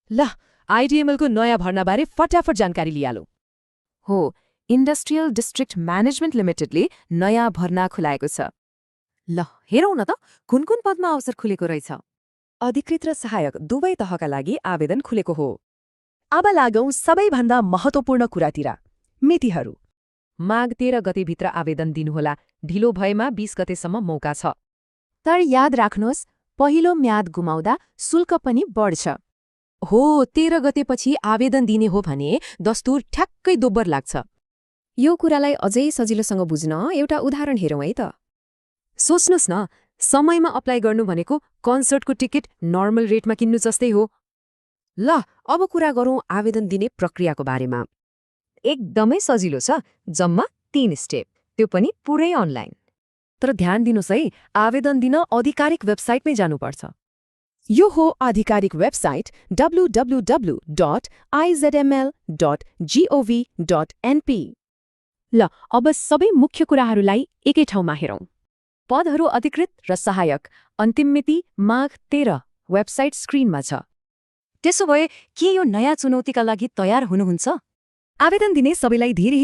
ल आइडिएमएलको नयाँ भर्नाबारे फटाफट जानकारी लिइहालौँ। हो, इन्डस्ट्रियल डिस्ट्रिक्ट म्यानेजमेन्ट लिमिटेडले नयाँ भर्ना खुलाएको छ। ल हेरौँ न त कुन कुन पदमा अवसर खुलेको रहेछ। अधिकृत र सहायक दुवै तहका लागि आवेदन खुलेको हो। अब लागौं सबैभन्दा महत्त्वपूर्ण कुरातिर, मितिहरू। माघ 13 गतेभित्र आवेदन दिनुहोला, ढिलो भएमा 20 गतेसम्म मौका छ। तर याद राख्नुहोस्, पहिलो म्याद गुमाउँदा शुल्क पनि बढ्छ। हो, 13 गतेपछि आवेदन दिने हो भने दस्तुर ठ्याक्कै दोब्बर लाग्छ। यो कुरालाई अझै सजिलोसँग बुझ्न एउटा उदाहरण हेरौँ है त। सोच्नुस् न, समयमा अप्लाई गर्नु भनेको कन्सर्टको टिकट नर्मल रेटमा किन्नु जस्तै हो। ल अब कुरा गरौँ आवेदन दिने प्रक्रियाको बारेमा। एकदमै सजिलो छ, जम्मा 3 स्टेप, त्यो पनि पुरै अनलाइन। तर ध्यान दिनुहोस् है, आवेदन दिन आधिकारिक वेबसाइटमै जानुपर्छ। यो हो आधिकारिक वेबसाइट www.izml.gov.np। ल अब सबै मुख्य कुराहरूलाई एकै ठाउँमा हेरौँ। पदहरू अधिकृत र सहायक, अन्तिम मिति माघ 13, वेबसाइट स्क्रिनमा छ। त्यसो भए के यो नयाँ चुनौतीका लागि तयार हुनुहुन्छ? आवेदन दिने सबैलाई धेरै